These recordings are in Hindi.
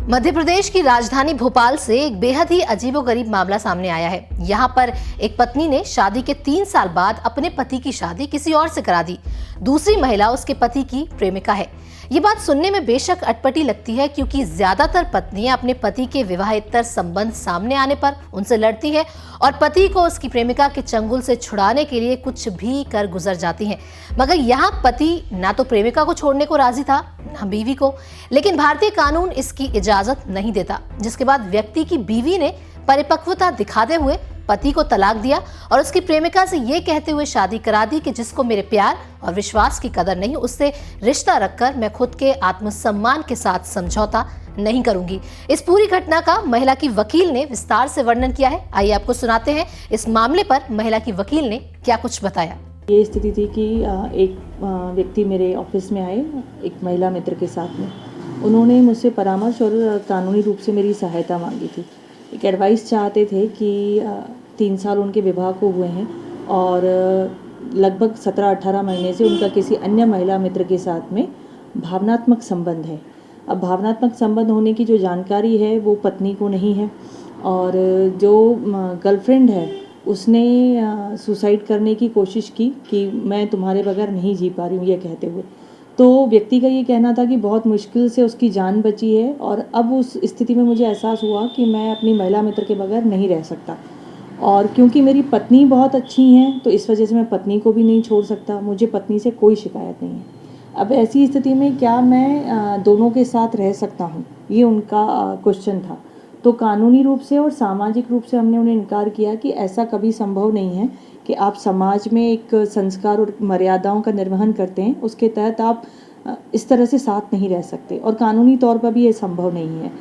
मध्य प्रदेश की राजधानी भोपाल से एक बेहद ही अजीबोगरीब मामला सामने आया है। यहाँ पर एक पत्नी ने शादी के 3 साल बाद अपने पति की शादी किसी और से करा दी। दूसरी महिला उसके पति की प्रेमिका है। ये बात सुनने में बेशक अटपटी लगती है, क्योंकि ज्यादातर पत्नियां अपने पति के विवाहेतर संबंध सामने आने पर उनसे लड़ती है और पति को उसकी प्रेमिका के चंगुल से छुड़ाने के लिए कुछ भी कर गुजर जाती हैं। मगर यहाँ पति ना तो प्रेमिका को छोड़ने को राजी था, ना बीवी को, लेकिन भारतीय कानून इसकी इजाजत नहीं देता, जिसके बाद व्यक्ति की बीवी ने परिपक्वता दिखाते हुए पति को तलाक दिया और उसकी प्रेमिका से ये कहते हुए शादी करा दी कि जिसको मेरे प्यार और विश्वास की कदर नहीं, उससे रिश्ता रखकर मैं खुद के आत्मसम्मान के साथ समझौता नहीं करूंगी। इस पूरी घटना का महिला की वकील ने विस्तार से वर्णन किया है। आइए आपको सुनाते हैं इस मामले पर महिला की वकील ने क्या कुछ बताया। ये स्थिति थी कि एक व्यक्ति मेरे ऑफिस में आए, एक महिला मित्र के साथ में। उन्होंने मुझसे परामर्श और कानूनी रूप से मेरी सहायता मांगी थी। एक एडवाइस चाहते थे कि 3 साल उनके विवाह को हुए हैं और लगभग 17-18 महीने से उनका किसी अन्य महिला मित्र के साथ में भावनात्मक संबंध है। अब भावनात्मक संबंध होने की जो जानकारी है वो पत्नी को नहीं है और जो गर्लफ्रेंड है उसने सुसाइड करने की कोशिश की कि मैं तुम्हारे बगैर नहीं जी पा रही हूँ, ये कहते हुए। तो व्यक्ति का ये कहना था कि बहुत मुश्किल से उसकी जान बची है और अब उस स्थिति में मुझे एहसास हुआ कि मैं अपनी महिला मित्र के बगैर नहीं रह सकता, और क्योंकि मेरी पत्नी बहुत अच्छी हैं तो इस वजह से मैं पत्नी को भी नहीं छोड़ सकता। मुझे पत्नी से कोई शिकायत नहीं है। अब ऐसी स्थिति में क्या मैं दोनों के साथ रह सकता हूँ, ये उनका क्वेश्चन था। तो कानूनी रूप से और सामाजिक रूप से हमने उन्हें इनकार किया कि ऐसा कभी संभव नहीं है कि आप समाज में एक संस्कार और मर्यादाओं का निर्वहन करते हैं, उसके तहत आप इस तरह से साथ नहीं रह सकते, और कानूनी तौर पर भी ये संभव नहीं है।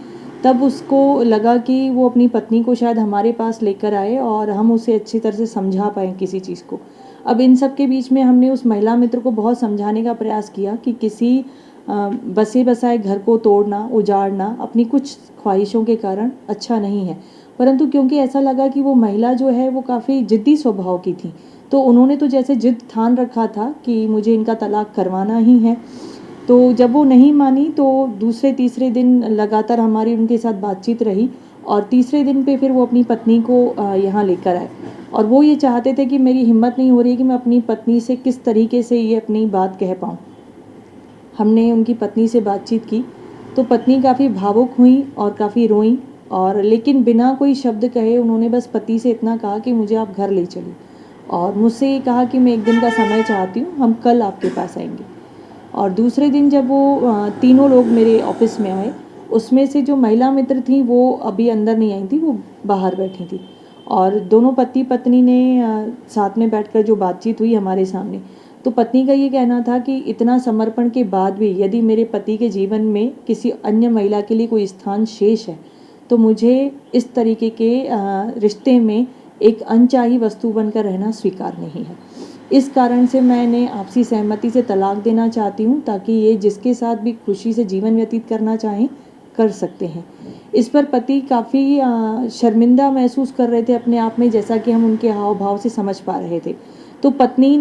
तब उसको लगा कि वो अपनी पत्नी को शायद हमारे पास लेकर आए और हम उसे अच्छी तरह से समझा पाएँ किसी चीज़ को। अब इन सब के बीच में हमने उस महिला मित्र को बहुत समझाने का प्रयास किया कि किसी बसे बसाए घर को तोड़ना, उजाड़ना अपनी कुछ ख्वाहिशों के कारण अच्छा नहीं है। परंतु क्योंकि ऐसा लगा कि वो महिला जो है वो काफ़ी ज़िद्दी स्वभाव की थी, तो उन्होंने तो जैसे ज़िद ठान रखा था कि मुझे इनका तलाक करवाना ही है। तो जब वो नहीं मानी तो दूसरे तीसरे दिन लगातार हमारी उनके साथ बातचीत रही और तीसरे दिन पे फिर वो अपनी पत्नी को यहाँ लेकर आए और वो ये चाहते थे कि मेरी हिम्मत नहीं हो रही कि मैं अपनी पत्नी से किस तरीके से ये अपनी बात कह पाऊँ। हमने उनकी पत्नी से बातचीत की तो पत्नी काफ़ी भावुक हुई और काफ़ी रोईं, और लेकिन बिना कोई शब्द कहे उन्होंने बस पति से इतना कहा कि मुझे आप घर ले चलिए, और मुझसे ये कहा कि मैं एक दिन का समय चाहती हूँ, हम कल आपके पास आएंगे। और दूसरे दिन जब वो तीनों लोग मेरे ऑफिस में आए, उसमें से जो महिला मित्र थी वो अभी अंदर नहीं आई थी, वो बाहर बैठी थी, और दोनों पति पत्नी ने साथ में बैठकर जो बातचीत हुई हमारे सामने, तो पत्नी का ये कहना था कि इतना समर्पण के बाद भी यदि मेरे पति के जीवन में किसी अन्य महिला के लिए कोई स्थान शेष है तो मुझे इस तरीके के रिश्ते में एक अनचाही वस्तु बनकर रहना स्वीकार नहीं है। इस कारण से मैंने आपसी सहमति से तलाक देना चाहती हूँ, ताकि ये जिसके साथ भी खुशी से जीवन व्यतीत करना चाहें कर सकते हैं। इस पर पति काफ़ी शर्मिंदा महसूस कर रहे थे अपने आप में, जैसा कि हम उनके हाव भाव से समझ पा रहे थे। तो पति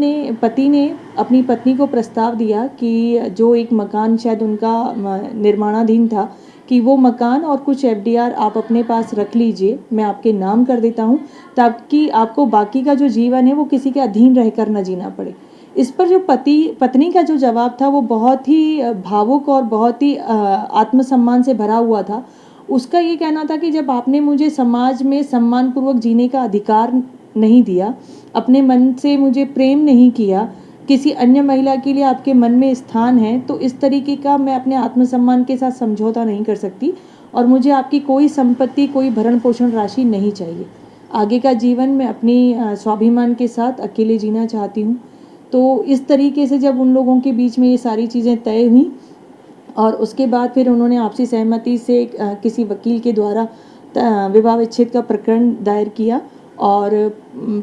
ने अपनी पत्नी को प्रस्ताव दिया कि जो एक मकान शायद उनका निर्माणाधीन था, कि वो मकान और कुछ एफडीआर आप अपने पास रख लीजिए, मैं आपके नाम कर देता हूँ, ताकि आपको बाकी का जो जीवन है वो किसी के अधीन रहकर न जीना पड़े। इस पर जो पत्नी का जो जवाब था वो बहुत ही भावुक और बहुत ही आत्मसम्मान से भरा हुआ था। उसका ये कहना था कि जब आपने मुझे समाज में सम्मानपूर्वक जीने का अधिकार नहीं दिया, अपने मन से मुझे प्रेम नहीं किया, किसी अन्य महिला के लिए आपके मन में स्थान है, तो इस तरीके का मैं अपने आत्मसम्मान के साथ समझौता नहीं कर सकती और मुझे आपकी कोई संपत्ति, कोई भरण पोषण राशि नहीं चाहिए। आगे का जीवन मैं अपनी स्वाभिमान के साथ अकेले जीना चाहती हूँ। तो इस तरीके से जब उन लोगों के बीच में ये सारी चीज़ें तय हुई और उसके बाद फिर उन्होंने आपसी सहमति से किसी वकील के द्वारा विवाह विच्छेद का प्रकरण दायर किया, और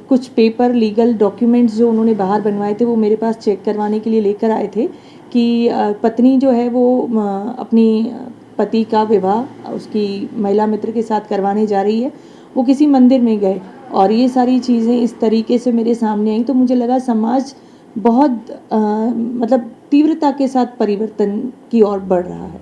कुछ पेपर लीगल डॉक्यूमेंट्स जो उन्होंने बाहर बनवाए थे वो मेरे पास चेक करवाने के लिए लेकर आए थे कि पत्नी जो है वो अपनी पति का विवाह उसकी महिला मित्र के साथ करवाने जा रही है। वो किसी मंदिर में गए और ये सारी चीज़ें इस तरीके से मेरे सामने आई, तो मुझे लगा समाज बहुत मतलब तीव्रता के साथ परिवर्तन की ओर बढ़ रहा है।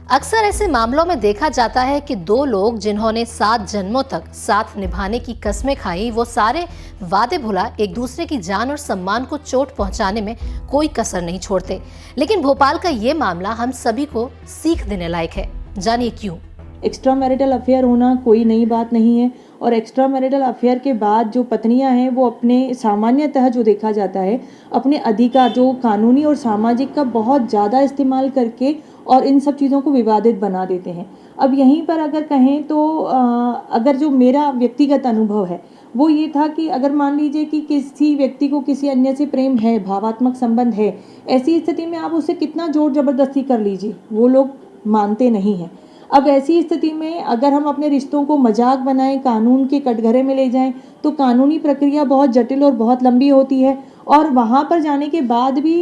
अक्सर ऐसे मामलों में देखा जाता है कि दो लोग जिन्होंने 7 जन्मों तक साथ निभाने की कस्में खाई, वो सारे वादे भुला एक दूसरे की जान और सम्मान को चोट पहुंचाने में कोई कसर नहीं छोड़ते। लेकिन भोपाल का ये मामला हम सभी को सीख देने लायक है। जानिए क्यों। एक्स्ट्रा मैरिटल अफेयर होना कोई नई बात नहीं है और एक्स्ट्रा मैरिटल अफेयर के बाद जो पत्नियां हैं वो अपने सामान्यतः जो देखा जाता है अपने अधिकार जो कानूनी और सामाजिक का बहुत ज़्यादा इस्तेमाल करके और इन सब चीज़ों को विवादित बना देते हैं। अब यहीं पर अगर कहें तो अगर जो मेरा व्यक्तिगत अनुभव है वो ये था कि अगर मान लीजिए कि किसी व्यक्ति को किसी अन्य से प्रेम है, भावात्मक संबंध है, ऐसी स्थिति में आप उससे कितना जोर जबरदस्ती कर लीजिए, वो लोग मानते नहीं हैं। अब ऐसी स्थिति में अगर हम अपने रिश्तों को मजाक बनाएं, कानून के कटघरे में ले जाएं, तो कानूनी प्रक्रिया बहुत जटिल और बहुत लंबी होती है और वहाँ पर जाने के बाद भी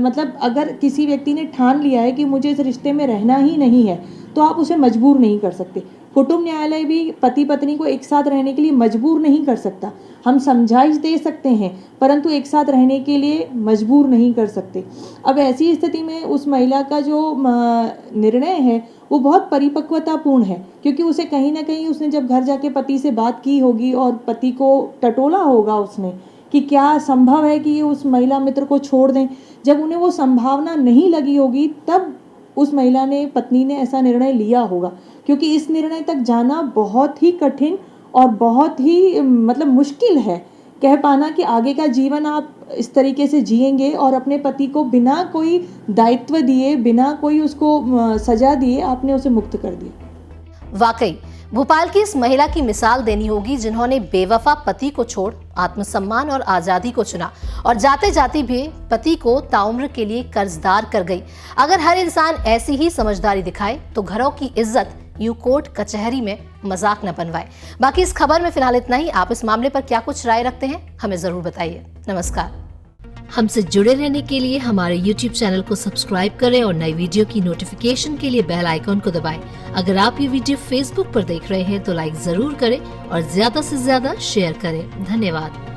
मतलब अगर किसी व्यक्ति ने ठान लिया है कि मुझे इस रिश्ते में रहना ही नहीं है तो आप उसे मजबूर नहीं कर सकते। कुटुंब न्यायालय भी पति पत्नी को एक साथ रहने के लिए मजबूर नहीं कर सकता। हम समझाइश दे सकते हैं परंतु एक साथ रहने के लिए मजबूर नहीं कर सकते। अब ऐसी स्थिति में उस महिला का जो निर्णय है वो बहुत परिपक्वतापूर्ण है क्योंकि उसे कहीं ना कहीं उसने जब घर जाके पति से बात की होगी और पति को टटोला होगा उसने कि क्या संभव है कि ये उस महिला मित्र को छोड़ दें। जब उन्हें वो संभावना नहीं लगी होगी तब उस महिला ने, पत्नी ने ऐसा निर्णय लिया होगा क्योंकि इस निर्णय तक जाना बहुत ही कठिन और बहुत ही मतलब मुश्किल है। कह पाना कि आगे का जीवन आप इस तरीके से जिएंगे और अपने पति को बिना कोई दायित्व दिए, बिना कोई उसको सजा दिए आपने उसे मुक्त कर दिया। वाकई भोपाल की इस महिला की मिसाल देनी होगी जिन्होंने बेवफा पति को छोड़ आत्मसम्मान और आजादी को चुना और जाते जाते भी पति को ताउम्र के लिए कर्जदार कर गई। अगर हर इंसान ऐसी ही समझदारी दिखाए तो घरों की इज्जत यूं कोर्ट कचहरी में मजाक न बनवाए। बाकी इस खबर में फिलहाल इतना ही। आप इस मामले पर क्या कुछ राय रखते हैं हमें जरूर बताइए। नमस्कार। हमसे जुड़े रहने के लिए हमारे YouTube चैनल को सब्सक्राइब करें और नई वीडियो की नोटिफिकेशन के लिए बेल आइकॉन को दबाएं। अगर आप ये वीडियो Facebook पर देख रहे हैं तो लाइक जरूर करें और ज्यादा से ज्यादा शेयर करें। धन्यवाद।